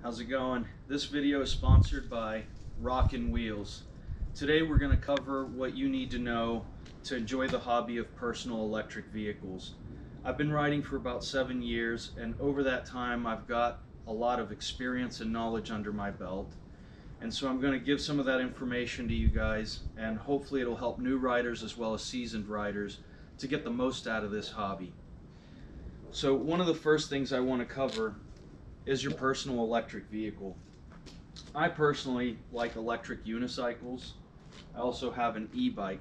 How's it going? This video is sponsored by Rockin' Wheels. Today we're going to cover what you need to know to enjoy the hobby of personal electric vehicles. I've been riding for about 7 years, and over that time I've got a lot of experience and knowledge under my belt. And so I'm going to give some of that information to you guys, and hopefully it'll help new riders as well as seasoned riders to get the most out of this hobby. So one of the first things I want to cover is your personal electric vehicle. I personally like electric unicycles. I also have an e-bike.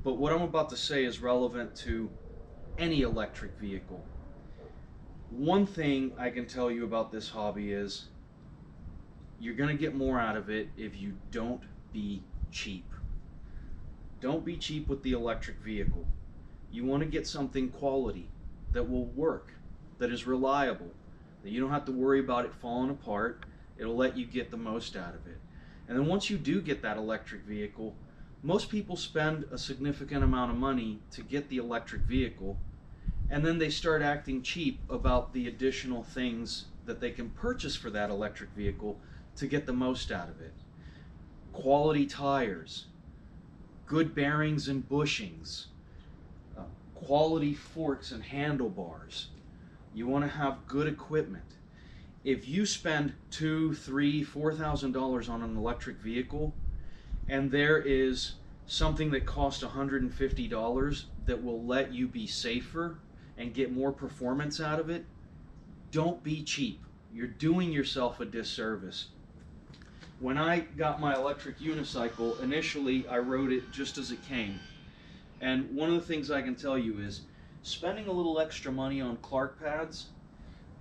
But what I'm about to say is relevant to any electric vehicle. One thing I can tell you about this hobby is you're going to get more out of it if you don't be cheap. Don't be cheap with the electric vehicle. You want to get something quality that will work, that is reliable, that you don't have to worry about it falling apart. It'll let you get the most out of it. And then once you do get that electric vehicle, most people spend a significant amount of money to get the electric vehicle, and then they start acting cheap about the additional things that they can purchase for that electric vehicle to get the most out of it. Quality tires, good bearings and bushings, quality forks and handlebars. You want to have good equipment. If you spend $2,000, $3,000, $4,000 on an electric vehicle, and there is something that costs $150 that will let you be safer and get more performance out of it, don't be cheap. You're doing yourself a disservice. When I got my electric unicycle, initially I rode it just as it came. And one of the things I can tell you is spending a little extra money on Clark pads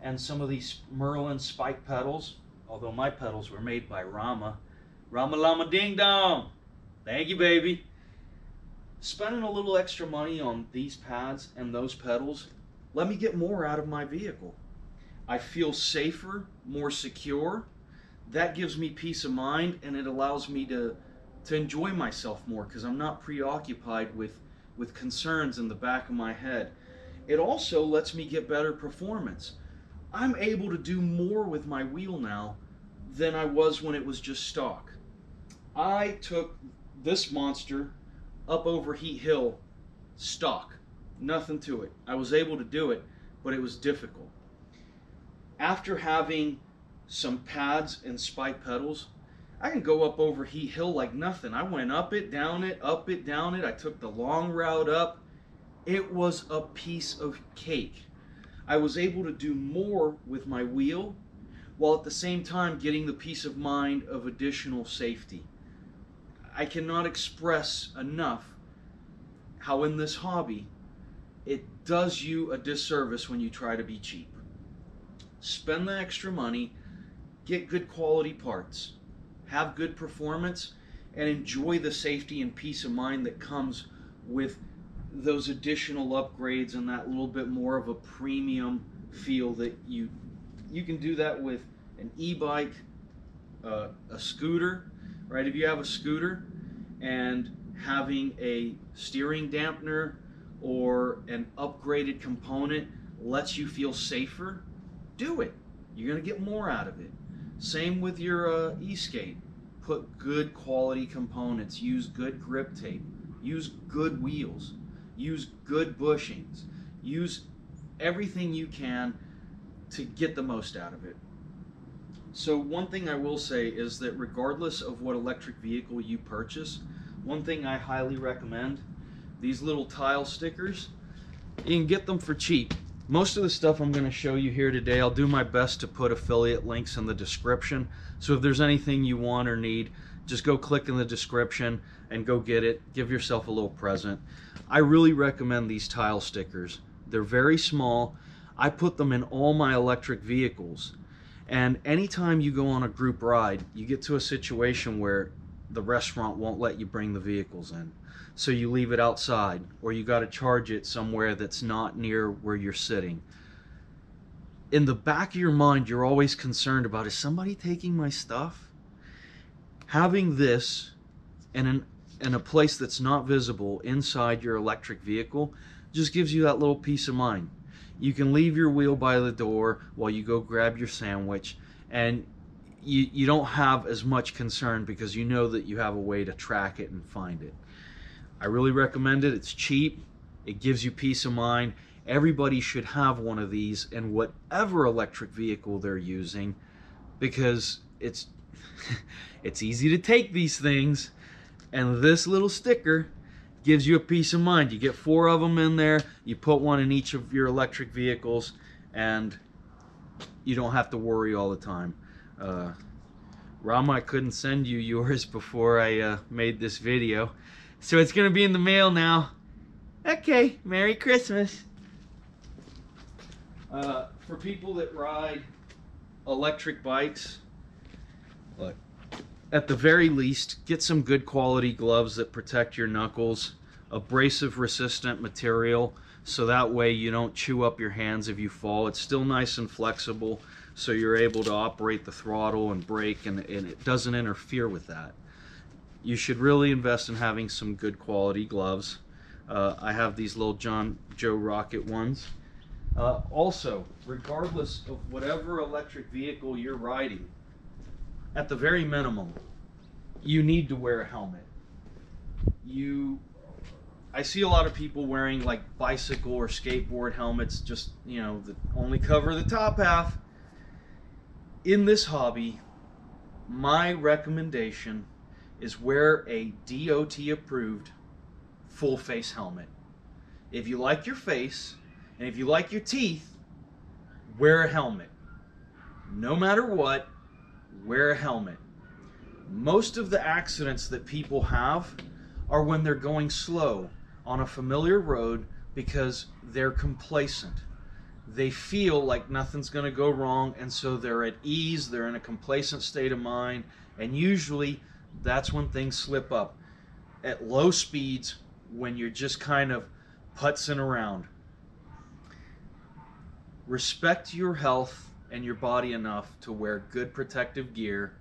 and some of these Merlin spike pedals, although my pedals were made by Rama Lama Ding Dong, thank you baby. Spending a little extra money on these pads and those pedals let me get more out of my vehicle. I feel safer, more secure. That gives me peace of mind, and it allows me to enjoy myself more because I'm not preoccupied with concerns in the back of my head. It also lets me get better performance. I'm able to do more with my wheel now than I was when it was just stock. I took this monster up over Heat Hill stock, nothing to it. I was able to do it, but it was difficult. After having some pads and spike pedals, I can go up over Heat Hill like nothing. I went up it, down it, up it, down it. I took the long route up. It was a piece of cake. I was able to do more with my wheel while at the same time getting the peace of mind of additional safety. I cannot express enough how in this hobby it does you a disservice when you try to be cheap. Spend the extra money, get good quality parts, have good performance, and enjoy the safety and peace of mind that comes with those additional upgrades and that little bit more of a premium feel that you can do that with an e-bike, a scooter, right? If you have a scooter and having a steering dampener or an upgraded component lets you feel safer, do it. You're going to get more out of it. Same with your e-skate. Put good quality components. Use good grip tape. Use good wheels. Use good bushings. Use everything you can to get the most out of it. So one thing I will say is that regardless of what electric vehicle you purchase, one thing I highly recommend, these little tile stickers, you can get them for cheap. Most of the stuff I'm going to show you here today, I'll do my best to put affiliate links in the description. So if there's anything you want or need, just go click in the description and go get it. Give yourself a little present. I really recommend these tile stickers. They're very small. I put them in all my electric vehicles. And anytime you go on a group ride, you get to a situation where the restaurant won't let you bring the vehicles in. So you leave it outside, or you got to charge it somewhere that's not near where you're sitting. In the back of your mind, you're always concerned about, is somebody taking my stuff? Having this in a place that's not visible inside your electric vehicle just gives you that little peace of mind. You can leave your wheel by the door while you go grab your sandwich, and you don't have as much concern because you know that you have a way to track it and find it. I really recommend it. It's cheap. It gives you peace of mind. Everybody should have one of these in whatever electric vehicle they're using, because it's it's easy to take these things, and this little sticker gives you a peace of mind. You get 4 of them in there, you put one in each of your electric vehicles, and you don't have to worry all the time. Rama, I couldn't send you yours before I made this video, so it's gonna be in the mail now. Okay, Merry Christmas. For people that ride electric bikes, look, at the very least, get some good quality gloves that protect your knuckles, abrasive resistant material, so that way you don't chew up your hands if you fall. It's still nice and flexible, so you're able to operate the throttle and brake, and it doesn't interfere with that. You should really invest in having some good quality gloves. I have these little John Joe Rocket ones. Also, regardless of whatever electric vehicle you're riding, at the very minimum, you need to wear a helmet. I see a lot of people wearing like bicycle or skateboard helmets, just, you know, that only cover the top half. In this hobby, my recommendation is wear a DOT approved full face helmet. If you like your face and if you like your teeth, wear a helmet. No matter what, wear a helmet. Most of the accidents that people have are when they're going slow on a familiar road because they're complacent. They feel like nothing's going to go wrong, and so they're at ease, they're in a complacent state of mind, and usually that's when things slip up. At low speeds, when you're just kind of putzing around. Respect your health and your body enough to wear good protective gear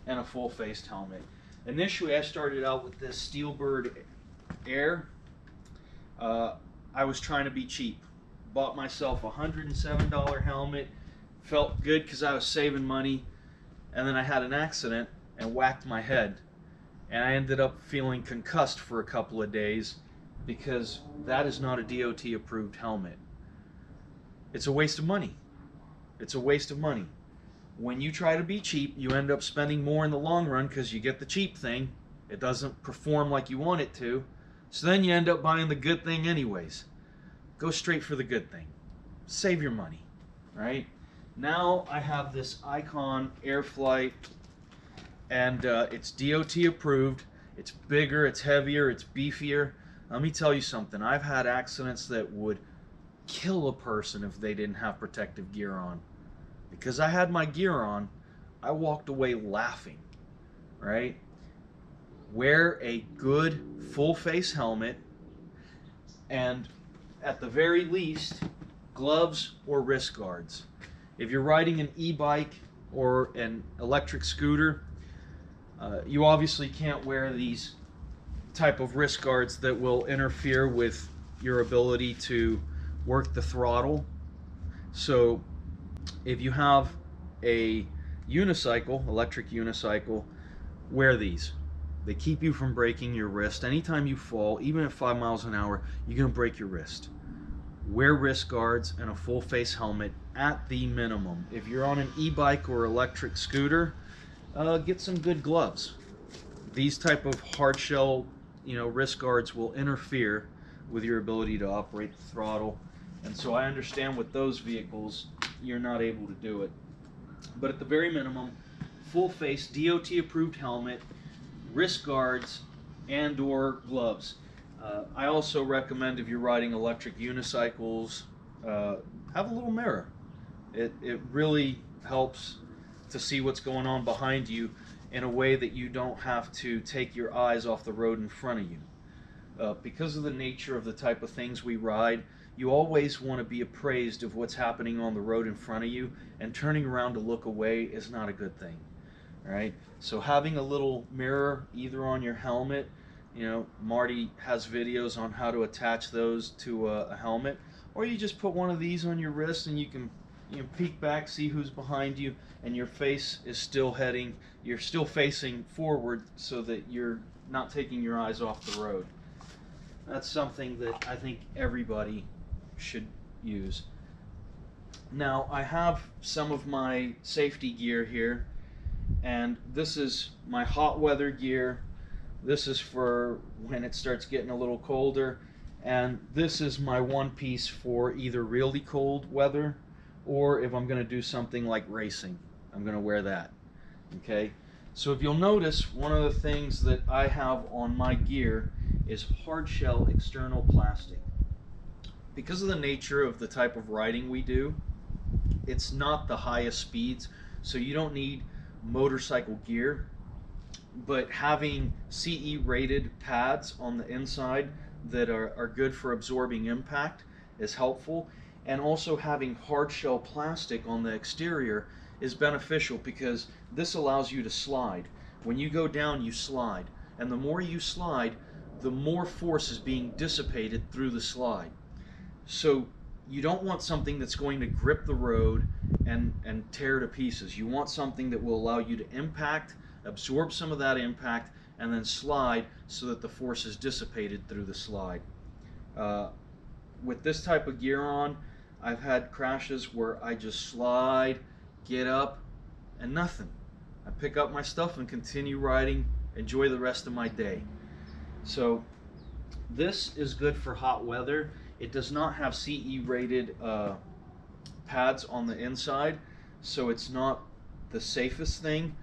and a full-faced helmet. Initially, I started out with this Steelbird Air. I was trying to be cheap. Bought myself a $107 helmet. Felt good because I was saving money. And then I had an accident and whacked my head. And I ended up feeling concussed for a couple of days because that is not a DOT approved helmet. It's a waste of money. It's a waste of money. When you try to be cheap, you end up spending more in the long run because you get the cheap thing. It doesn't perform like you want it to. So then you end up buying the good thing anyways. Go straight for the good thing. Save your money, right? Now I have this Icon Airflite, and it's DOT approved. It's bigger, it's heavier, it's beefier. Let me tell you something. I've had accidents that would kill a person if they didn't have protective gear on. Because I had my gear on, I walked away laughing, right? Wear a good full face helmet, and at the very least, gloves or wrist guards. If you're riding an e-bike or an electric scooter, you obviously can't wear these type of wrist guards that will interfere with your ability to work the throttle. So if you have a unicycle, electric unicycle, wear these. They keep you from breaking your wrist. Anytime you fall, even at 5 miles an hour, you're going to break your wrist. Wear wrist guards and a full face helmet at the minimum. If you're on an e-bike or electric scooter, get some good gloves. These type of hard shell, wrist guards will interfere with your ability to operate the throttle. And so I understand with those vehicles, you're not able to do it. But at the very minimum, full face DOT approved helmet, wrist guards, and or gloves. I also recommend, if you're riding electric unicycles, have a little mirror. It really helps to see what's going on behind you in a way that you don't have to take your eyes off the road in front of you. Because of the nature of the type of things we ride, you always want to be appraised of what's happening on the road in front of you, and turning around to look away is not a good thing. All right? So having a little mirror either on your helmet, Marty has videos on how to attach those to a helmet, or you just put one of these on your wrist and you can peek back, see who's behind you, and your face is still heading, you're still facing forward so that you're not taking your eyes off the road. That's something that I think everybody should use. Now, I have some of my safety gear here, and this is my hot weather gear. This is for when it starts getting a little colder, and this is my one piece for either really cold weather or if I'm going to do something like racing. I'm going to wear that. Okay, so if you'll notice, one of the things that I have on my gear is hard shell external plastic. Because of the nature of the type of riding we do, it's not the highest speeds, so you don't need motorcycle gear, but having CE rated pads on the inside that are good for absorbing impact is helpful, and also having hard shell plastic on the exterior is beneficial because this allows you to slide. When you go down, you slide, and the more you slide, the more force is being dissipated through the slide. So you don't want something that's going to grip the road and tear to pieces. You want something that will allow you to impact, absorb some of that impact, and then slide so that the force is dissipated through the slide. With this type of gear on, I've had crashes where I just slide, get up, and nothing. I pick up my stuff and continue riding, enjoy the rest of my day. So this is good for hot weather. It does not have CE rated pads on the inside, so it's not the safest thing.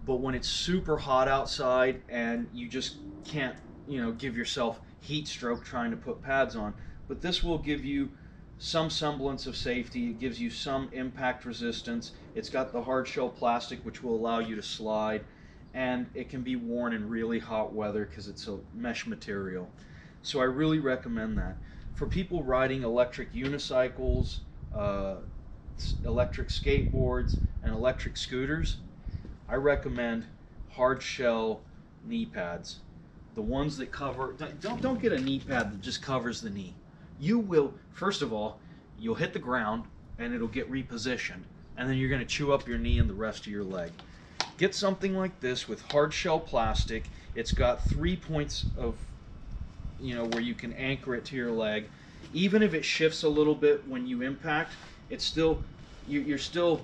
But when it's super hot outside and you just can't, give yourself heat stroke trying to put pads on, but this will give you some semblance of safety. It gives you some impact resistance. It's got the hard shell plastic, which will allow you to slide, and it can be worn in really hot weather because it's a mesh material. So I really recommend that. For people riding electric unicycles, electric skateboards, and electric scooters, I recommend hard shell knee pads. The ones that cover, don't get a knee pad that just covers the knee. You will, first of all, you'll hit the ground and it'll get repositioned, and then you're going to chew up your knee and the rest of your leg. Get something like this with hard shell plastic. It's got 3 points of, where you can anchor it to your leg. Even if it shifts a little bit when you impact, it's still, you're still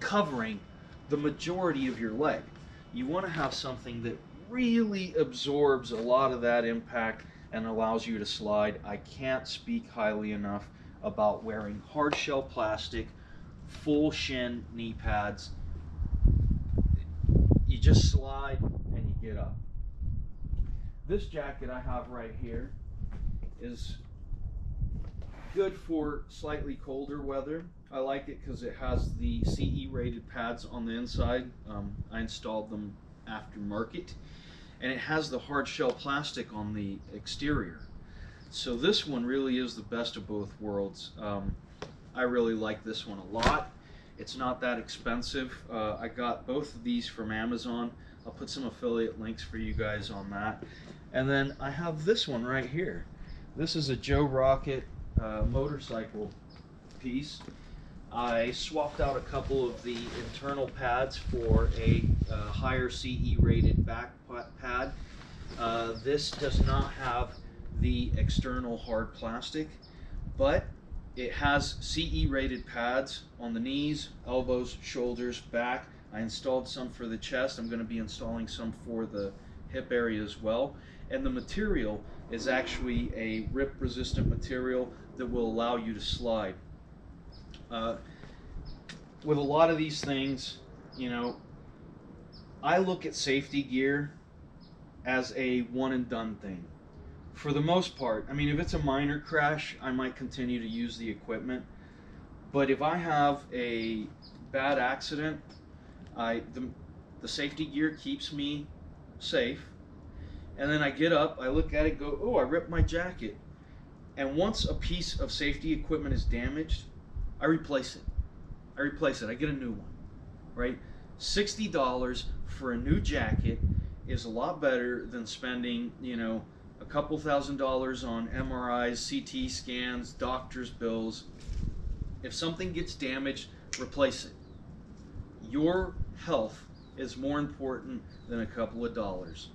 covering the majority of your leg. You want to have something that really absorbs a lot of that impact and allows you to slide. I can't speak highly enough about wearing hard shell plastic, full shin knee pads. You just slide and you get up. This jacket I have right here is good for slightly colder weather. I like it because it has the CE rated pads on the inside. I installed them aftermarket, and it has the hard shell plastic on the exterior. So this one really is the best of both worlds. I really like this one a lot. It's not that expensive. I got both of these from Amazon. I'll put some affiliate links for you guys on that. And then I have this one right here. This is a Joe Rocket motorcycle piece. I swapped out a couple of the internal pads for a higher CE rated back pad. This does not have the external hard plastic, but it has CE rated pads on the knees, elbows, shoulders, back. I installed some for the chest. I'm going to be installing some for the hip area as well. And the material is actually a rip resistant material that will allow you to slide. With a lot of these things, I look at safety gear as a one and done thing. For the most part, I mean, if it's a minor crash, I might continue to use the equipment. But if I have a bad accident, the safety gear keeps me safe. And then I get up, I look at it, go, oh, I ripped my jacket. And once a piece of safety equipment is damaged, I replace it. I get a new one, right? $60 for a new jacket is a lot better than spending, a couple $1,000s on MRIs, CT scans, doctor's bills. If something gets damaged, replace it. Your health is more important than a couple of dollars.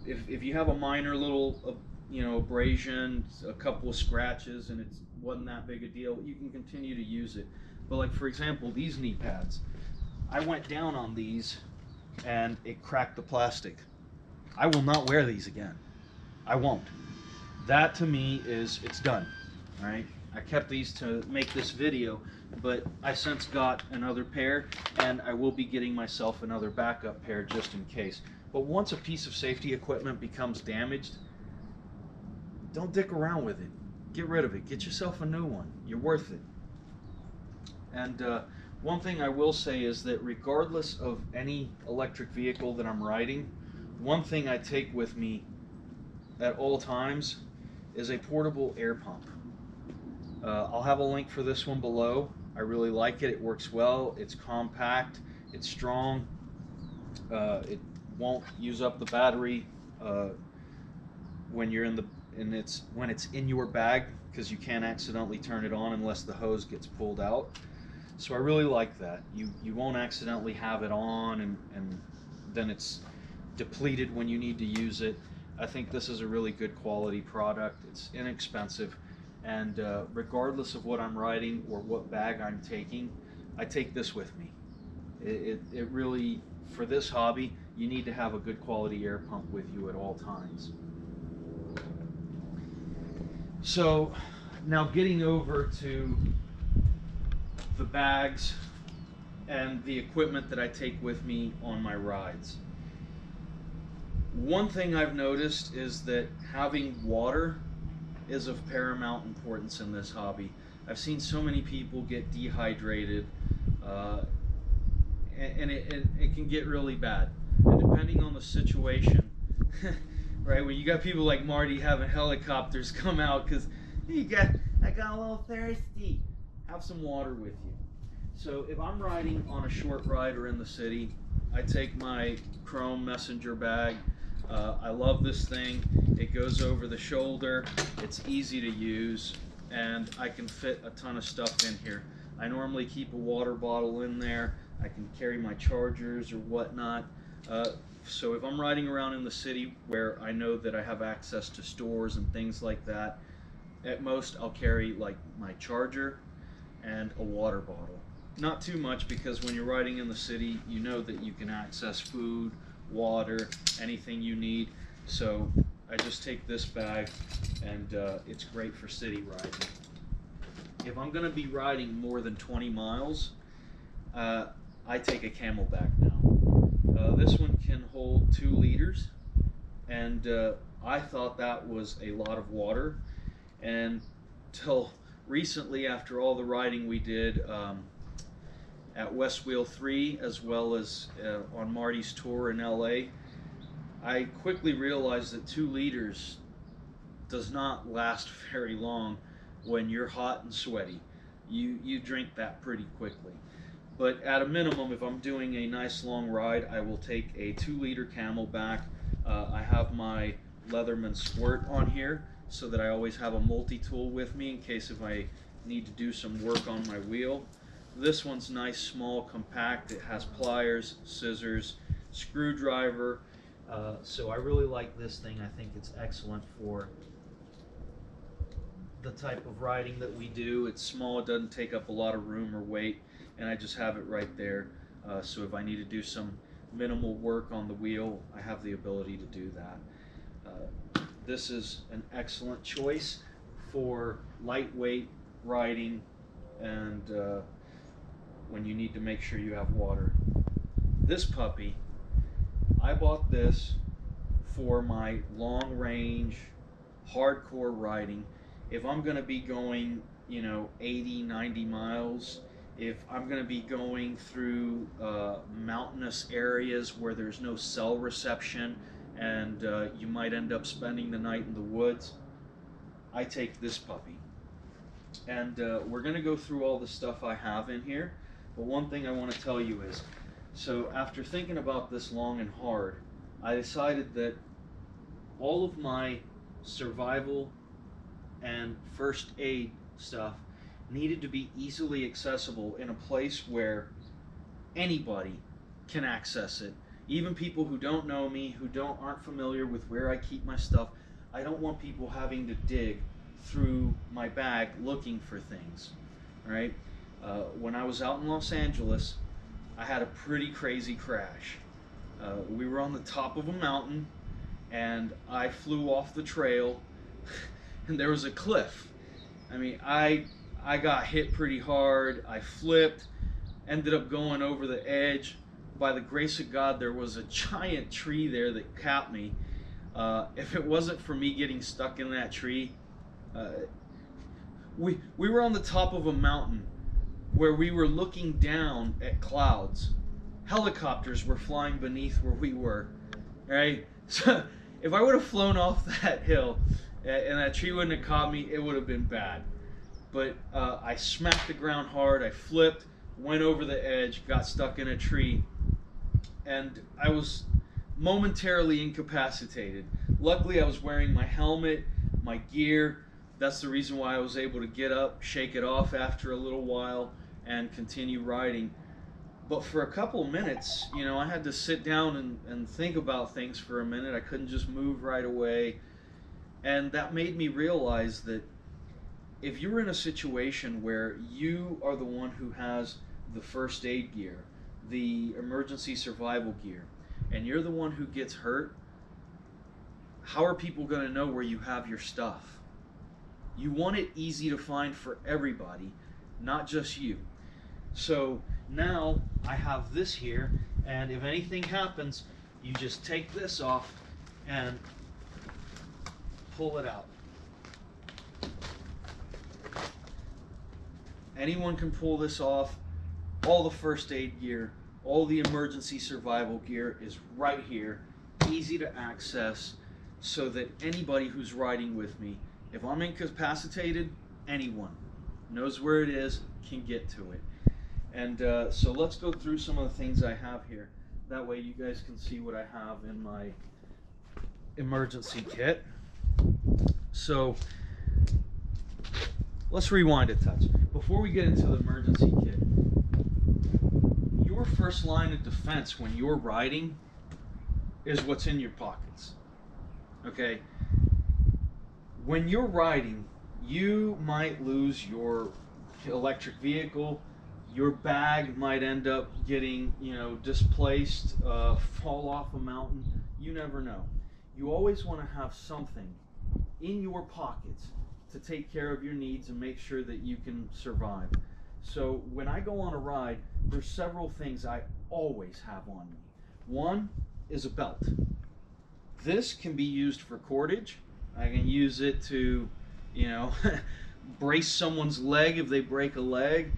If you have a minor little abrasion, a couple of scratches, and it wasn't that big a deal, you can continue to use it. But like, for example, these knee pads, I went down on these and it cracked the plastic. I will not wear these again. I won't. That to me is, it's done. All right, I kept these to make this video, but I since got another pair, and I will be getting myself another backup pair just in case. But once a piece of safety equipment becomes damaged, don't dick around with it. Get rid of it. Get yourself a new one. You're worth it. And one thing I will say is that regardless of any electric vehicle that I'm riding, one thing I take with me at all times is a portable air pump. I'll have a link for this one below. I really like it. It works well. It's compact. It's strong. It won't use up the battery when you're when it's in your bag, because you can't accidentally turn it on unless the hose gets pulled out. So I really like that. You won't accidentally have it on and then it's depleted when you need to use it. I think this is a really good quality product. It's inexpensive, and regardless of what I'm riding or what bag I'm taking, I take this with me. It really, for this hobby, you need to have a good quality air pump with you at all times. So now getting over to the bags and the equipment that I take with me on my rides. One thing I've noticed is that having water is of paramount importance in this hobby. I've seen so many people get dehydrated, and it can get really bad. And depending on the situation, right, when you got people like Marty having helicopters come out because I got a little thirsty, have some water with you. So if I'm riding on a short ride or in the city, I take my chrome messenger bag. I love this thing. It goes over the shoulder, it's easy to use, and I can fit a ton of stuff in here. I normally keep a water bottle in there. I can carry my chargers or whatnot. So if I'm riding around in the city where I know that I have access to stores and things like that, at most I'll carry like my charger and a water bottle. Not too much, because when you're riding in the city, you know that you can access food, water, anything you need. So I just take this bag, and it's great for city riding. If I'm going to be riding more than 20 miles, I take a Camelback now. This one can hold 2 liters, and I thought that was a lot of water, and till recently, after all the riding we did at West Wheel 3, as well as on Marty's tour in LA, I quickly realized that 2 liters does not last very long when you're hot and sweaty. You drink that pretty quickly. But at a minimum, if I'm doing a nice long ride, I will take a 2-liter Camelback. I have my Leatherman Squirt on here so that I always have a multi-tool with me in case if I need to do some work on my wheel. This one's nice, small, compact. It has pliers, scissors, screwdriver. So I really like this thing. I think it's excellent for the type of riding that we do. It's small, it doesn't take up a lot of room or weight, and I just have it right there. So if I need to do some minimal work on the wheel, I have the ability to do that. This is an excellent choice for lightweight riding and when you need to make sure you have water. This puppy, I bought this for my long range, hardcore riding. If I'm going to be going, 80, 90 miles, if I'm going to be going through mountainous areas where there's no cell reception and you might end up spending the night in the woods, I take this puppy. And we're going to go through all the stuff I have in here, but one thing I want to tell you is, so after thinking about this long and hard, I decided that all of my survival and first aid stuff needed to be easily accessible in a place where anybody can access it. Even people who don't know me, who aren't familiar with where I keep my stuff. I don't want people having to dig through my bag looking for things, right? When I was out in Los Angeles, I had a pretty crazy crash. We were on the top of a mountain, and I flew off the trail, and there was a cliff. I mean, I got hit pretty hard. I flipped, ended up going over the edge. By the grace of God, there was a giant tree there that capped me. If it wasn't for me getting stuck in that tree, we were on the top of a mountain where we were looking down at clouds. Helicopters were flying beneath where we were, right? So if I would have flown off that hill and that tree wouldn't have caught me, it would have been bad. But I smacked the ground hard, I flipped, went over the edge, got stuck in a tree, and I was momentarily incapacitated. Luckily, I was wearing my helmet, my gear. That's the reason why I was able to get up, shake it off after a little while, and continue riding. But for a couple of minutes, you know, I had to sit down and think about things for a minute. I couldn't just move right away. And that made me realize that if you're in a situation where you are the one who has the first aid gear, the emergency survival gear, and you're the one who gets hurt, how are people going to know where you have your stuff? You want it easy to find for everybody, not just you. So now I have this here, and if anything happens, you just take this off and pull it out. Anyone can pull this off. All the first aid gear, all the emergency survival gear is right here, easy to access, so that anybody who's riding with me, if I'm incapacitated, anyone knows where it is, can get to it. And so let's go through some of the things I have here. That way you guys can see what I have in my emergency kit. So let's rewind a touch. Before we get into the emergency kit, your first line of defense when you're riding is what's in your pockets. Okay? When you're riding, you might lose your electric vehicle. Your bag might end up getting, you know, displaced, fall off a mountain. You never know. You always want to have something in your pockets to take care of your needs and make sure that you can survive. So when I go on a ride, there's several things I always have on me. One is a belt. This can be used for cordage. I can use it to, you know, brace someone's leg if they break a leg.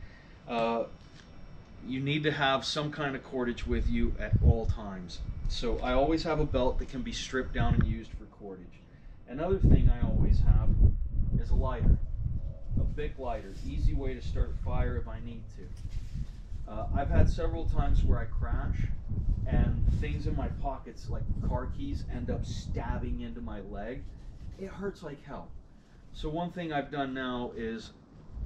You need to have some kind of cordage with you at all times. So I always have a belt that can be stripped down and used for cordage. Another thing I always have is a lighter. A Bic Lighter, easy way to start a fire if I need to. I've had several times where I crash and things in my pockets like car keys end up stabbing into my leg. It hurts like hell. So one thing I've done now is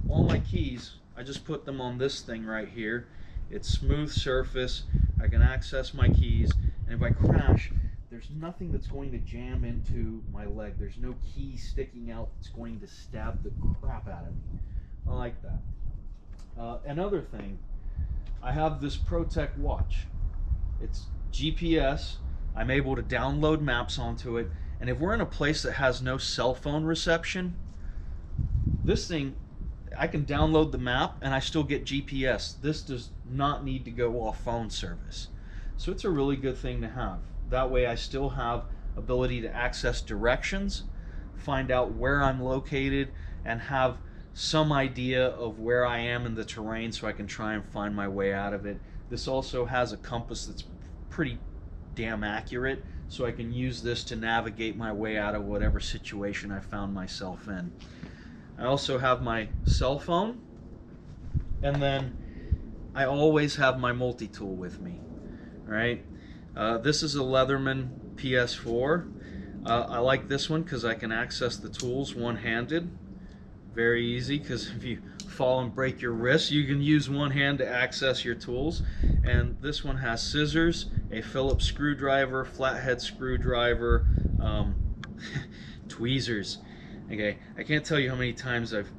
all my keys, I just put them on this thing right here. It's smooth surface, I can access my keys, and if I crash, there's nothing that's going to jam into my leg. There's no key sticking out that's going to stab the crap out of me. I like that. Another thing, I have this Protek watch. It's GPS. I'm able to download maps onto it. And if we're in a place that has no cell phone reception, this thing, I can download the map and I still get GPS. This does not need to go off phone service. So it's a really good thing to have. That way I still have ability to access directions, find out where I'm located, and have some idea of where I am in the terrain so I can try and find my way out of it. This also has a compass that's pretty damn accurate, so I can use this to navigate my way out of whatever situation I found myself in. I also have my cell phone, and then I always have my multi-tool with me, right? This is a Leatherman PS4. I like this one because I can access the tools one-handed. Very easy, because if you fall and break your wrist. You can use one hand to access your tools. And this one has scissors, a Phillips screwdriver, flathead screwdriver, tweezers. Okay, I can't tell you how many times I've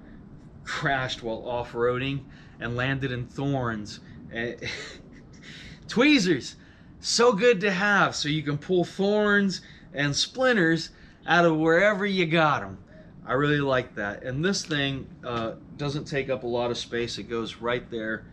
crashed while off-roading and landed in thorns. Tweezers, so good to have, so you can pull thorns and splinters out of wherever you got them. I really like that. And this thing doesn't take up a lot of space. It goes right there,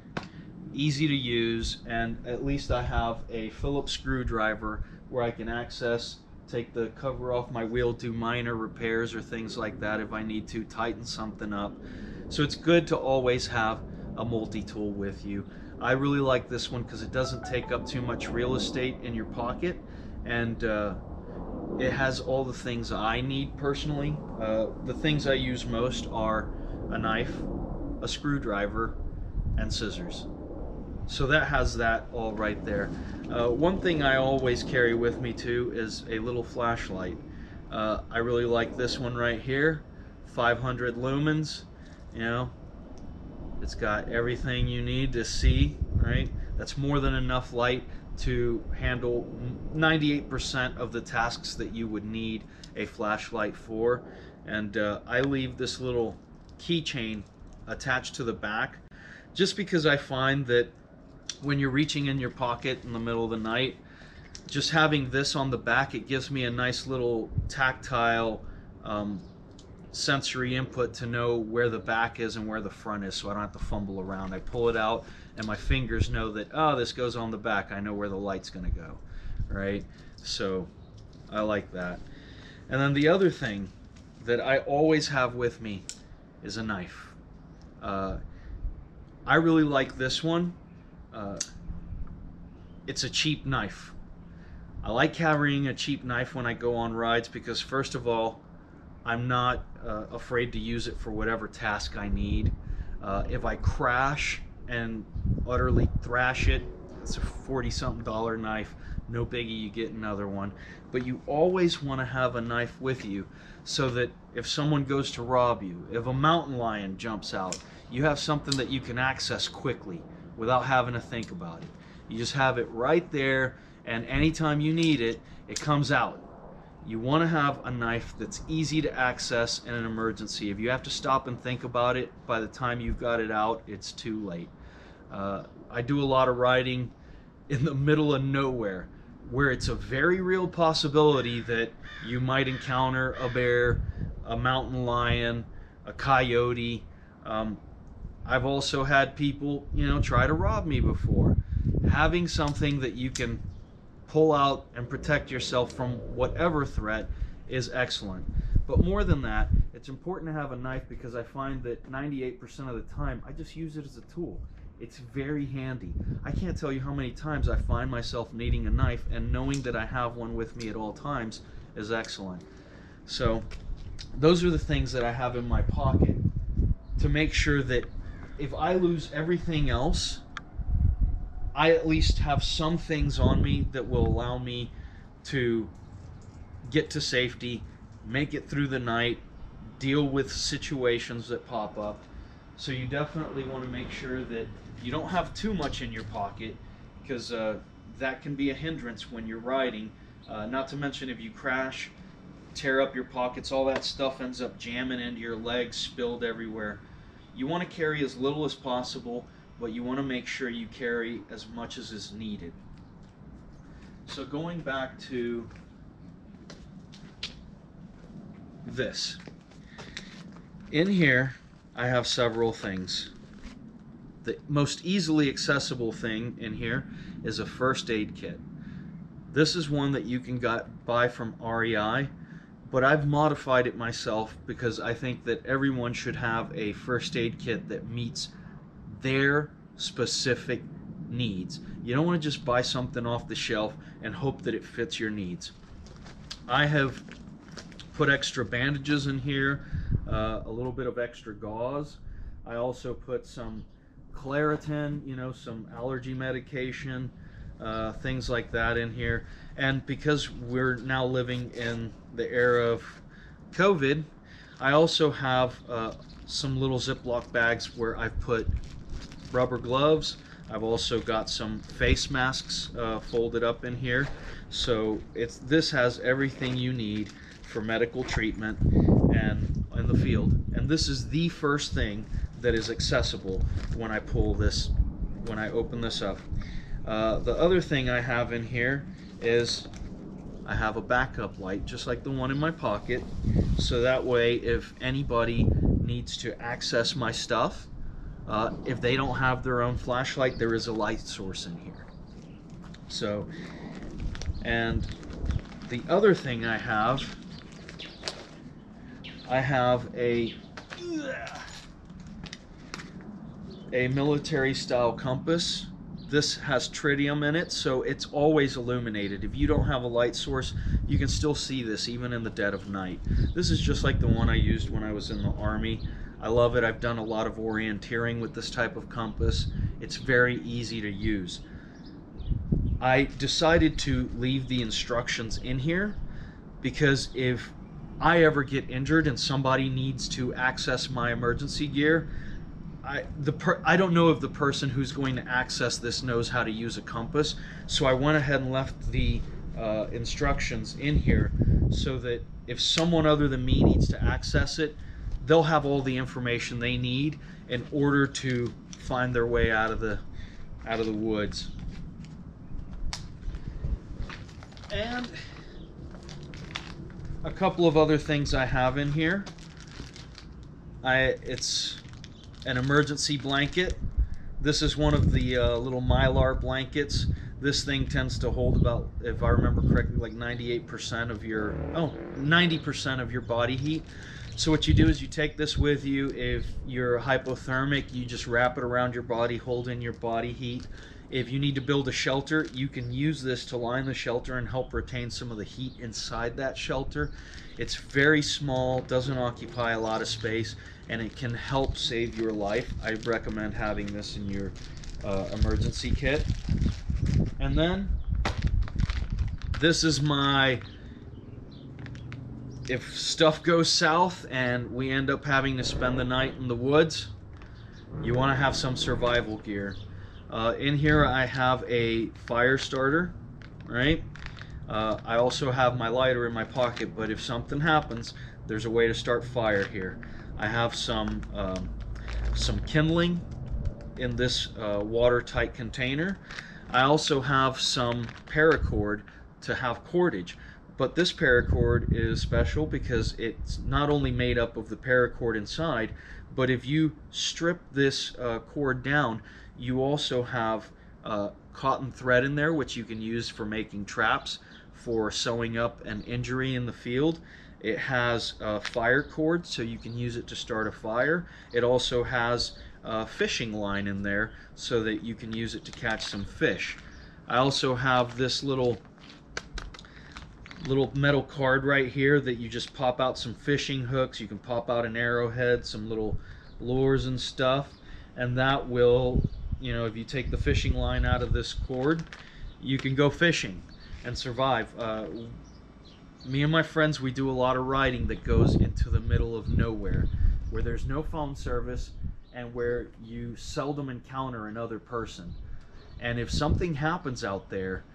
easy to use, and at least I have a Phillips screwdriver where I can access, take the cover off my wheel, do minor repairs or things like that if I need to, tighten something up. So it's good to always have a multi-tool with you. I really like this one because it doesn't take up too much real estate in your pocket, and it has all the things I need personally. The things I use most are a knife, a screwdriver, and scissors. So that has that all right there. One thing I always carry with me too is a little flashlight. I really like this one right here, 500 lumens. You know, it's got everything you need to see, right? That's more than enough light to handle 98% of the tasks that you would need a flashlight for. And I leave this little keychain attached to the back just because I find that when you're reaching in your pocket in the middle of the night, just having this on the back, it gives me a nice little tactile sensory input to know where the back is and where the front is, so I don't have to fumble around. I pull it out and my fingers know that, oh, this goes on the back. I know where the light's gonna go, right? So I like that. And then the other thing that I always have with me is a knife. I really like this one. It's a cheap knife. I like carrying a cheap knife when I go on rides because, first of all, I'm not afraid to use it for whatever task I need. If I crash and utterly thrash it, it's a $40-something knife, no biggie, you get another one. But you always want to have a knife with you so that if someone goes to rob you, if a mountain lion jumps out, you have something that you can access quickly without having to think about it. You just have it right there, and anytime you need it, it comes out. You want to have a knife that's easy to access in an emergency. If you have to stop and think about it, by the time you've got it out, it's too late. I do a lot of riding in the middle of nowhere where it's a very real possibility that you might encounter a bear, a mountain lion, a coyote. I've also had people, try to rob me before. Having something that you can pull out and protect yourself from whatever threat is excellent. But more than that, it's important to have a knife because I find that 98% of the time I just use it as a tool. It's very handy. I can't tell you how many times I find myself needing a knife, and knowing that I have one with me at all times is excellent. So those are the things that I have in my pocket to make sure that if I lose everything else, I at least have some things on me that will allow me to get to safety, make it through the night, deal with situations that pop up. So you definitely want to make sure that you don't have too much in your pocket, because that can be a hindrance when you're riding. Not to mention if you crash, tear up your pockets, all that stuff ends up jamming into your legs, spilled everywhere. You want to carry as little as possible, but you want to make sure you carry as much as is needed. So going back to this, in here I have several things. The most easily accessible thing in here is a first aid kit. This is one that you can buy from REI, but I've modified it myself because I think that everyone should have a first aid kit that meets their specific needs. You don't want to just buy something off the shelf and hope that it fits your needs. I have put extra bandages in here, a little bit of extra gauze. I also put some Claritin, some allergy medication, things like that in here. And because we're now living in the era of COVID, I also have some little Ziploc bags where I've put rubber gloves. I've also got some face masks folded up in here. So this has everything you need for medical treatment and in the field. And this is the first thing that is accessible when I open this up. The other thing I have in here is I have a backup light, just like the one in my pocket, so that way if anybody needs to access my stuff, if they don't have their own flashlight, there is a light source in here. So, and the other thing I have a military style compass. This has tritium in it, so it's always illuminated. If you don't have a light source, you can still see this even in the dead of night. This is just like the one I used when I was in the Army. I love it. I've done a lot of orienteering with this type of compass. It's very easy to use. I decided to leave the instructions in here because if I ever get injured and somebody needs to access my emergency gear, I don't know if the person who's going to access this knows how to use a compass, so I went ahead and left the instructions in here so that if someone other than me needs to access it, they'll have all the information they need in order to find their way out of the woods. And a couple of other things I have in here. It's an emergency blanket. This is one of the little Mylar blankets. This thing tends to hold about, if I remember correctly, like 90% of your body heat. So what you do is you take this with you. If you're hypothermic, you just wrap it around your body, hold in your body heat. If you need to build a shelter, you can use this to line the shelter and help retain some of the heat inside that shelter. It's very small, doesn't occupy a lot of space, and it can help save your life. I recommend having this in your emergency kit. And then this is my, if stuff goes south and we end up having to spend the night in the woods, you want to have some survival gear. In here I have a fire starter, right? I also have my lighter in my pocket, but if something happens, there's a way to start fire here. I have some kindling in this watertight container. I also have some paracord to have cordage, but this paracord is special because it's not only made up of the paracord inside, but if you strip this cord down, you also have cotton thread in there, which you can use for making traps, for sewing up an injury in the field. It has a fire cord, so you can use it to start a fire. It also has a fishing line in there so that you can use it to catch some fish. I also have this little metal card right here that you just pop out some fishing hooks. You can pop out an arrowhead, some little lures and stuff, and that will, you know, if you take the fishing line out of this cord, you can go fishing and survive. Me and my friends, we do a lot of riding that goes into the middle of nowhere, where there's no phone service and where you seldom encounter another person. And if something happens out there,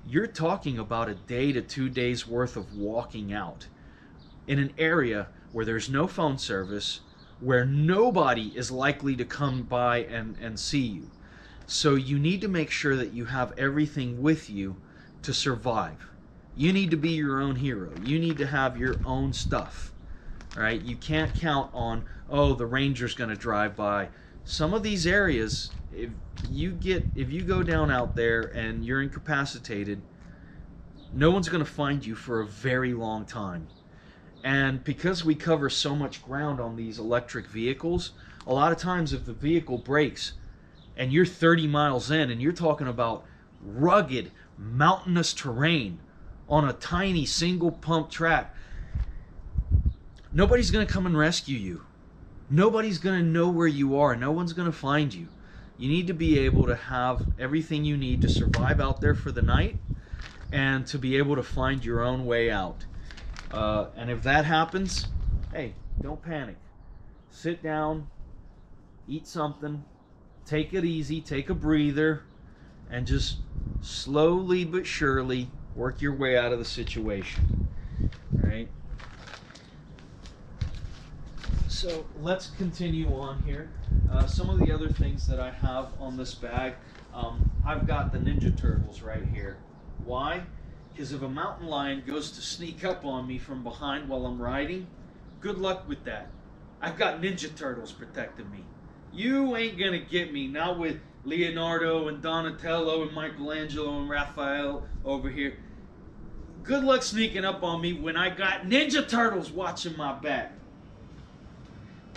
you're talking about a day to 2 days worth of walking out in an area where there's no phone service, where nobody is likely to come by and see you. So you need to make sure that you have everything with you to survive. You need to be your own hero. You need to have your own stuff, right? You can't count on, oh, the ranger's going to drive by. Some of these areas, if you go down out there and you're incapacitated, no one's going to find you for a very long time. And because we cover so much ground on these electric vehicles, a lot of times if the vehicle breaks and you're 30 miles in and you're talking about rugged, mountainous terrain on a tiny single pump track, nobody's going to come and rescue you. Nobody's going to know where you are. No one's going to find you. You need to be able to have everything you need to survive out there for the night and to be able to find your own way out. And if that happens, hey, don't panic. Sit down, eat something, take it easy, take a breather, and just slowly but surely work your way out of the situation. All right. So let's continue on here. Some of the other things that I have on this bag, I've got the Ninja Turtles right here. Why? Because if a mountain lion goes to sneak up on me from behind while I'm riding, good luck with that. I've got Ninja Turtles protecting me. You ain't gonna get me, not with Leonardo and Donatello and Michelangelo and Raphael over here. Good luck sneaking up on me when I got Ninja Turtles watching my back.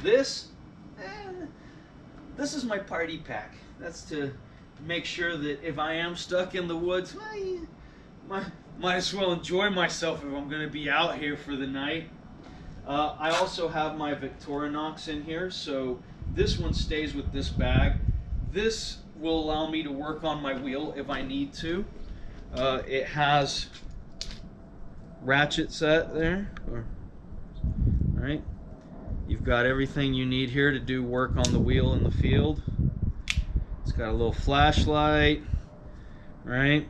This is my party pack. That's to make sure that if I am stuck in the woods, might as well enjoy myself if I'm going to be out here for the night. I also have my Victorinox in here, so this one stays with this bag. This will allow me to work on my wheel if I need to. It has ratchet set there. All right. You've got everything you need here to do work on the wheel in the field. It's got a little flashlight, right?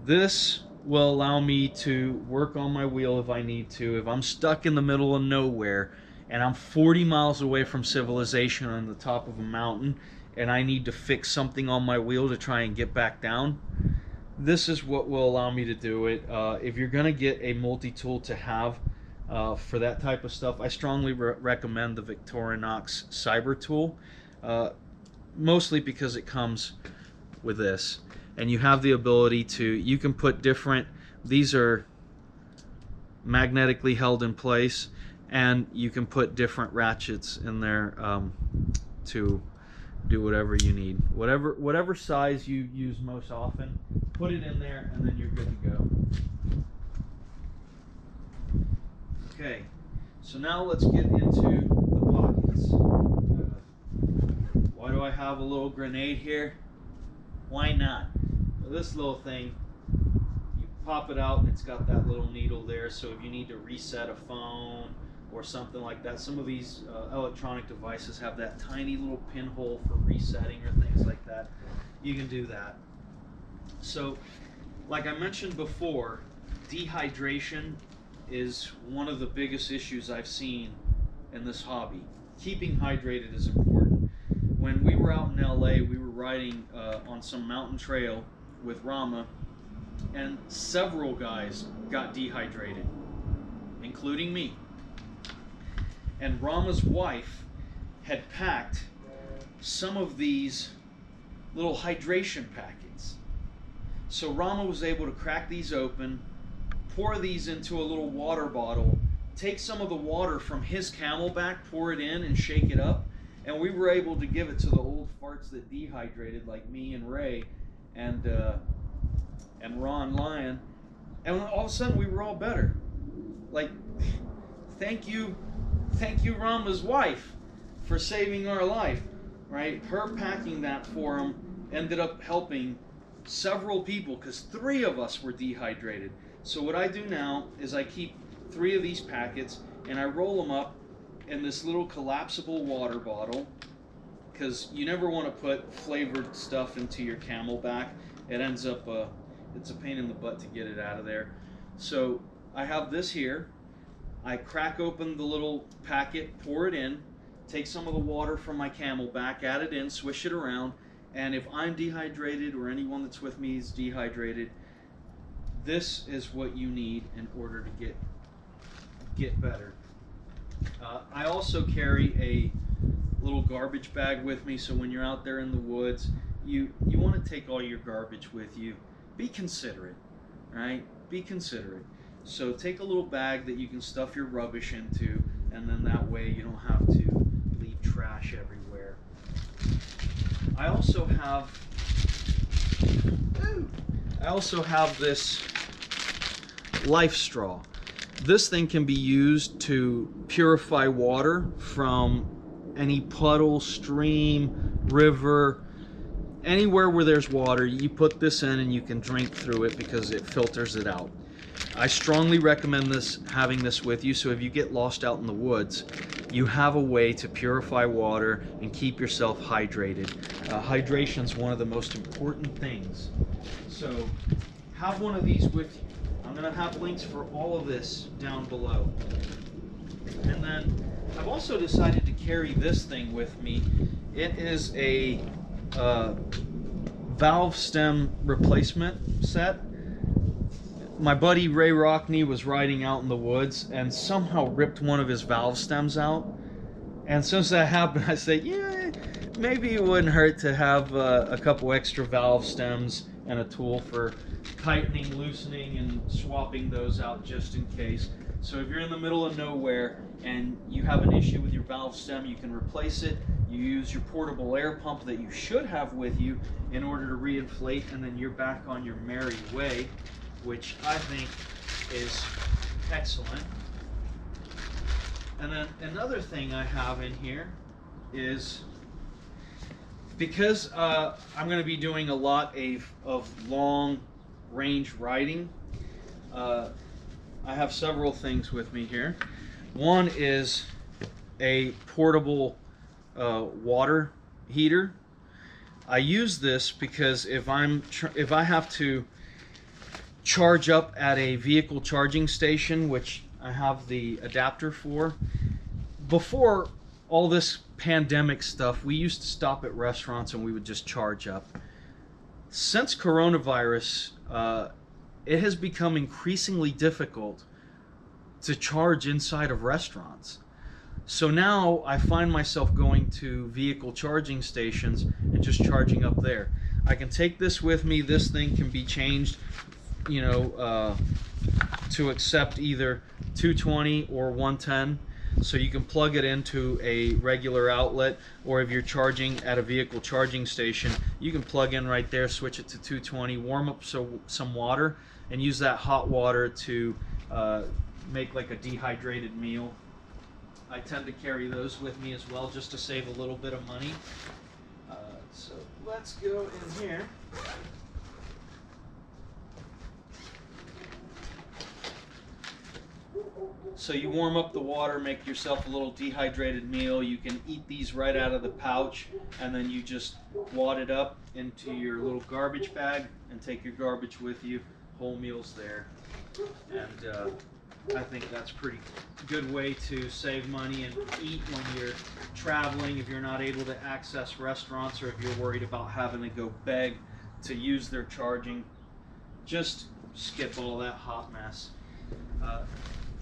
This will allow me to work on my wheel if I need to. If I'm stuck in the middle of nowhere and I'm 40 miles away from civilization on the top of a mountain and I need to fix something on my wheel to try and get back down, this is what will allow me to do it. If you're gonna get a multi-tool to have for that type of stuff, I strongly recommend the Victorinox Cybertool, mostly because it comes with this, and you have the ability to, you can put different, these are magnetically held in place, and you can put different ratchets in there to do whatever you need. Whatever size you use most often, put it in there and then you're good to go. Okay, so now let's get into the pockets. Why do I have a little grenade here? Why not? Well, this little thing, you pop it out and it's got that little needle there, so if you need to reset a phone or something like that, some of these electronic devices have that tiny little pinhole for resetting or things like that. You can do that. So, like I mentioned before, dehydration is one of the biggest issues I've seen in this hobby. Keeping hydrated is important. When we were out in LA, we were riding on some mountain trail with Rama, and several guys got dehydrated, including me. And Rama's wife had packed some of these little hydration packets. So Rama was able to crack these open, pour these into a little water bottle, take some of the water from his Camelback, pour it in and shake it up, and we were able to give it to the old farts that dehydrated, like me and Ray and Ron Lyon, and all of a sudden we were all better. Like, thank you Rama's wife for saving our life, right? Her packing that for him ended up helping several people, because 3 of us were dehydrated. So what I do now is I keep 3 of these packets and I roll them up in this little collapsible water bottle, because you never want to put flavored stuff into your Camelback. It ends up, it's a pain in the butt to get it out of there. So I have this here. I crack open the little packet, pour it in, take some of the water from my Camelback, add it in, swish it around, and if I'm dehydrated or anyone that's with me is dehydrated, this is what you need in order to get better. I also carry a little garbage bag with me, so when you're out there in the woods, you want to take all your garbage with you. Be considerate, right? Be considerate. So take a little bag that you can stuff your rubbish into, and then that way you don't have to leave trash everywhere. I also have this Lifestraw. This thing can be used to purify water from any puddle, stream, river, anywhere where there's water. You put this in and you can drink through it because it filters it out. I strongly recommend having this with you, so if you get lost out in the woods, you have a way to purify water and keep yourself hydrated. Hydration is one of the most important things. So have one of these with you. I'm going to have links for all of this down below. And then I've also decided to carry this thing with me. It is a valve stem replacement set. My buddy Ray Rockney was riding out in the woods and somehow ripped one of his valve stems out. And since that happened, I said, yeah, maybe it wouldn't hurt to have a couple extra valve stems and a tool for tightening, loosening, and swapping those out just in case. So if you're in the middle of nowhere and you have an issue with your valve stem, you can replace it. You use your portable air pump that you should have with you in order to reinflate, and then you're back on your merry way, which I think is excellent. And then another thing I have in here is, because I'm going to be doing a lot of long range riding, I have several things with me here. One is a portable water heater. I use this because if I have to charge up at a vehicle charging station, which I have the adapter for. Before all this pandemic stuff, we used to stop at restaurants and we would just charge up. Since coronavirus, it has become increasingly difficult to charge inside of restaurants. So now I find myself going to vehicle charging stations and just charging up there. I can take this with me. This thing can be changed, you know, to accept either 220 or 110. So you can plug it into a regular outlet, or if you're charging at a vehicle charging station, you can plug in right there, switch it to 220, warm up some water, and use that hot water to make like a dehydrated meal. I tend to carry those with me as well, just to save a little bit of money. So let's go in here. So you warm up the water, make yourself a little dehydrated meal. You can eat these right out of the pouch, and then you just wad it up into your little garbage bag and take your garbage with you. Whole meal's there. And I think that's a pretty good way to save money and eat when you're traveling, if you're not able to access restaurants, or if you're worried about having to go beg to use their charging. Just skip all that hot mess.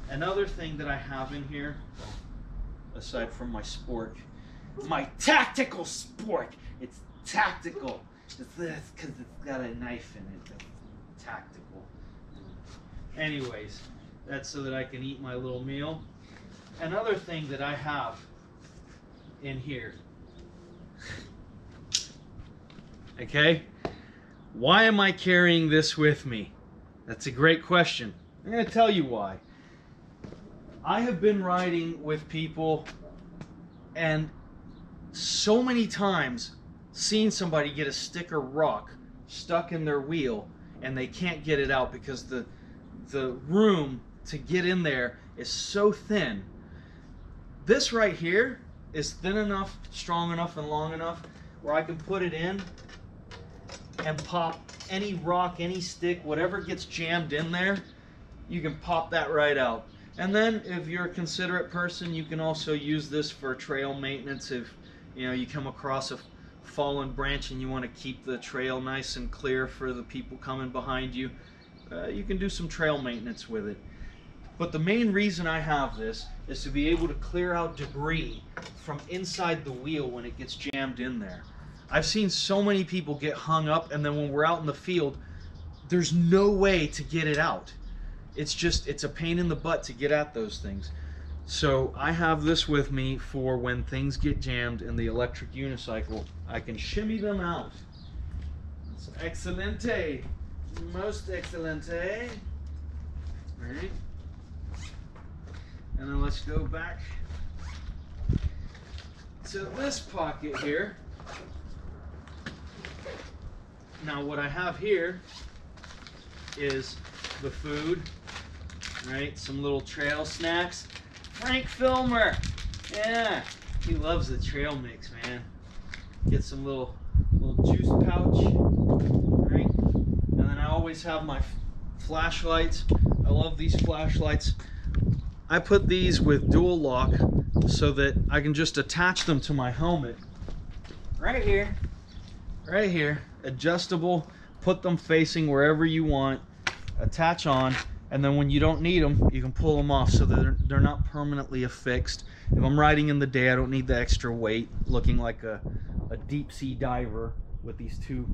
Another thing that I have in here, aside from my sport, my tactical sport. It's tactical. It's this because it's got a knife in it. It's tactical. Anyways, that's so that I can eat my little meal. Another thing that I have in here. Okay? Why am I carrying this with me? That's a great question. I'm going to tell you why. I have been riding with people and so many times seen somebody get a stick or rock stuck in their wheel and they can't get it out because the room to get in there is so thin. This right here is thin enough, strong enough, and long enough where I can put it in and pop any rock, any stick, whatever gets jammed in there, you can pop that right out. And then if you're a considerate person, you can also use this for trail maintenance. If you come across a fallen branch and you want to keep the trail nice and clear for the people coming behind you, you can do some trail maintenance with it. But the main reason I have this is to be able to clear out debris from inside the wheel when it gets jammed in there. I've seen so many people get hung up, and then when we're out in the field, there's no way to get it out. It's a pain in the butt to get at those things. So I have this with me for when things get jammed in the electric unicycle. I can shimmy them out. It's excelente. Most excelente. Alright. And then let's go back to this pocket here. Now what I have here is the food right? Some little trail snacks. Frank Filmer, yeah, he loves the trail mix, man. Get some little juice pouch, right? And then I always have my flashlights. I love these flashlights. I put these with dual lock so that I can just attach them to my helmet. Right here, adjustable, put them facing wherever you want, attach on, and then when you don't need them, you can pull them off so that they're not permanently affixed. If I'm riding in the day, I don't need the extra weight, looking like a deep sea diver with these two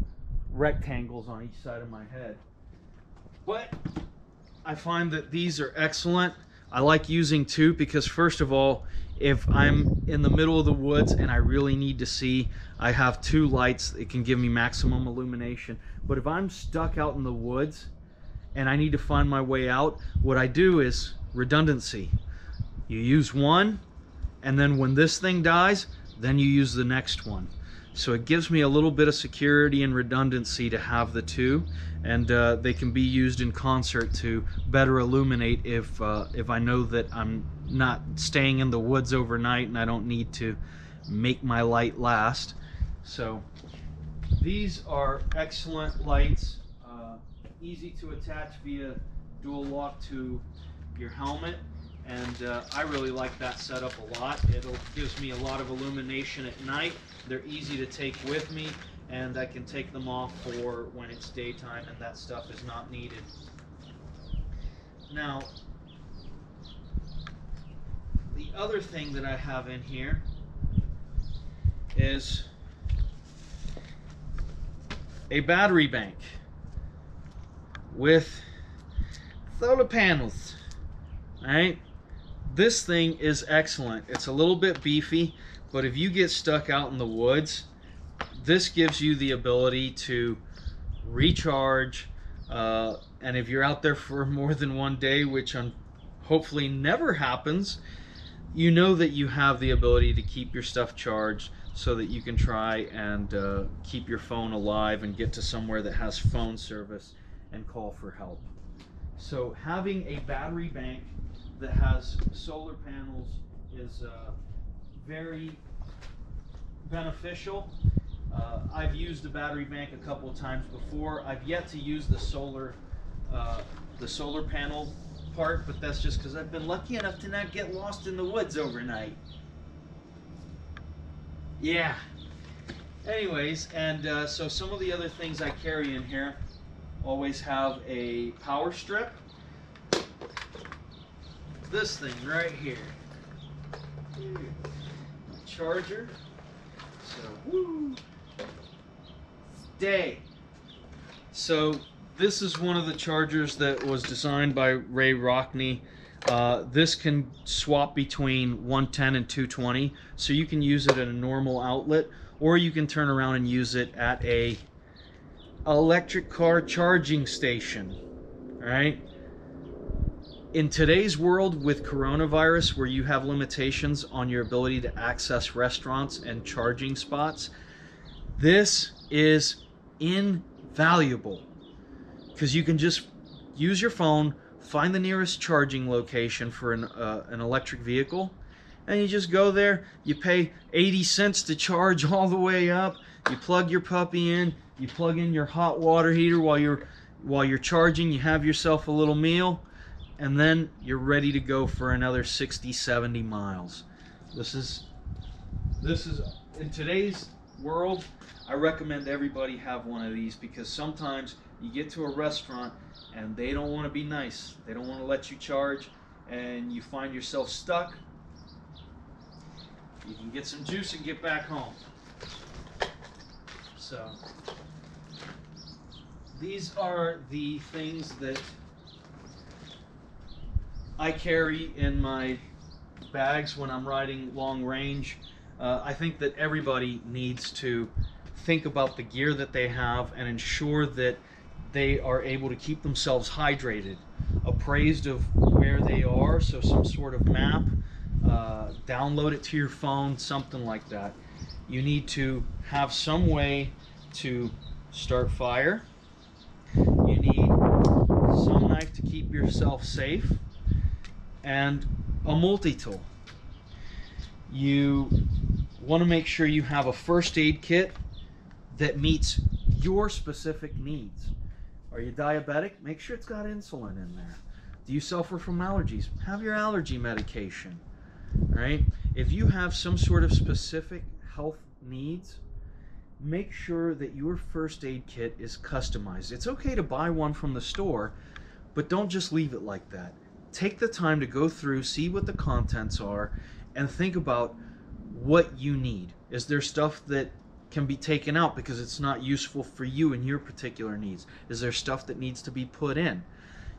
rectangles on each side of my head. But I find that these are excellent. I like using two because, first of all, if I'm in the middle of the woods and I really need to see, I have two lights that can give me maximum illumination. But if I'm stuck out in the woods and I need to find my way out, what I do is redundancy. You use one, and then when this thing dies, then you use the next one. So it gives me a little bit of security and redundancy to have the two, and they can be used in concert to better illuminate if I know that I'm not staying in the woods overnight and I don't need to make my light last. So these are excellent lights, easy to attach via dual lock to your helmet, and I really like that setup a lot. It gives me a lot of illumination at night. They're easy to take with me, and I can take them off for when it's daytime and that stuff is not needed. Now, the other thing that I have in here is a battery bank with solar panels. All right, this thing is excellent. It's a little bit beefy, but if you get stuck out in the woods, this gives you the ability to recharge, and if you're out there for more than one day, which hopefully never happens, you know that you have the ability to keep your stuff charged so that you can try and keep your phone alive and get to somewhere that has phone service and call for help. So having a battery bank that has solar panels is very beneficial. I've used the battery bank a couple of times before. I've yet to use the solar panel part, but that's just because I've been lucky enough to not get lost in the woods overnight. Yeah. Anyways, and so some of the other things I carry in here always have a power strip. This thing right here. Charger. So, woo. Stay. So this is one of the chargers that was designed by Ray Rockney. This can swap between 110 and 220, so you can use it at a normal outlet, or you can turn around and use it at a electric car charging station. All right. In today's world with coronavirus, where you have limitations on your ability to access restaurants and charging spots, this is invaluable because you can just use your phone, find the nearest charging location for an electric vehicle, and you just go there. You pay 80 cents to charge all the way up. You plug your puppy in. You plug in your hot water heater while you're charging. You have yourself a little meal, and then you're ready to go for another 60, 70 miles. This is in today's world, I recommend everybody have one of these, because sometimes you get to a restaurant and they don't want to be nice. They don't want to let you charge, and you find yourself stuck. You can get some juice and get back home. So these are the things that I carry in my bags when I'm riding long range. I think that everybody needs to think about the gear that they have and ensure that they are able to keep themselves hydrated, appraised of where they are, so some sort of map, download it to your phone, something like that. You need to have some way to start fire. You need some knife to keep yourself safe. and a multi-tool. You want to make sure you have a first aid kit that meets your specific needs. Are you diabetic? Make sure it's got insulin in there. Do you suffer from allergies? Have your allergy medication, right? If you have some sort of specific health needs, make sure that your first aid kit is customized. It's okay to buy one from the store, but don't just leave it like that. Take the time to go through, see what the contents are, and think about what you need. Is there stuff that can be taken out because it's not useful for you and your particular needs? Is there stuff that needs to be put in?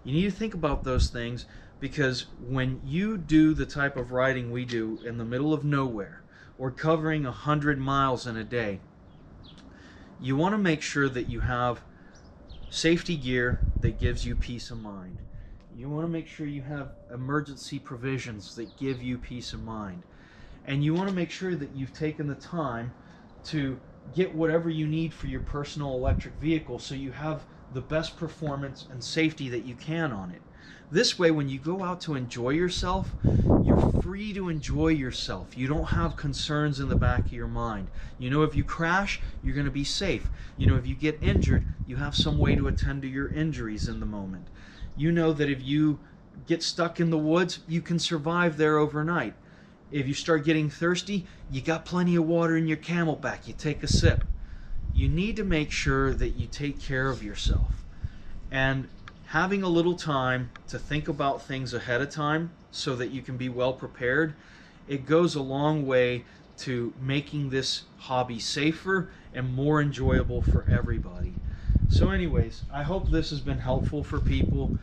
You need to think about those things, because when you do the type of riding we do in the middle of nowhere, or covering 100 miles in a day, you want to make sure that you have safety gear that gives you peace of mind. You want to make sure you have emergency provisions that give you peace of mind. And you want to make sure that you've taken the time to get whatever you need for your personal electric vehicle, so you have the best performance and safety that you can on it. This way, when you go out to enjoy yourself, you're free to enjoy yourself. You don't have concerns in the back of your mind. You know, if you crash, you're going to be safe. You know, if you get injured, you have some way to attend to your injuries in the moment. You know that if you get stuck in the woods, you can survive there overnight. If you start getting thirsty, you got plenty of water in your Camelback. You take a sip. You need to make sure that you take care of yourself. And having a little time to think about things ahead of time so that you can be well prepared, it goes a long way to making this hobby safer and more enjoyable for everybody. So anyways, I hope this has been helpful for people.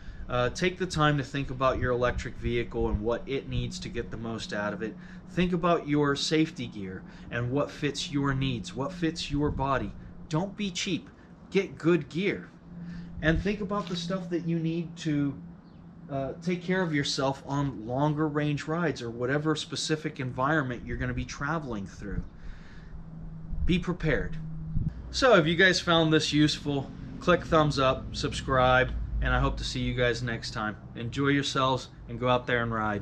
Take the time to think about your electric vehicle and what it needs to get the most out of it. Think about your safety gear and what fits your needs, what fits your body. Don't be cheap. Get good gear. And think about the stuff that you need to take care of yourself on longer range rides or whatever specific environment you're going to be traveling through. Be prepared. So if you guys found this useful, click thumbs up, subscribe, and I hope to see you guys next time. Enjoy yourselves and go out there and ride.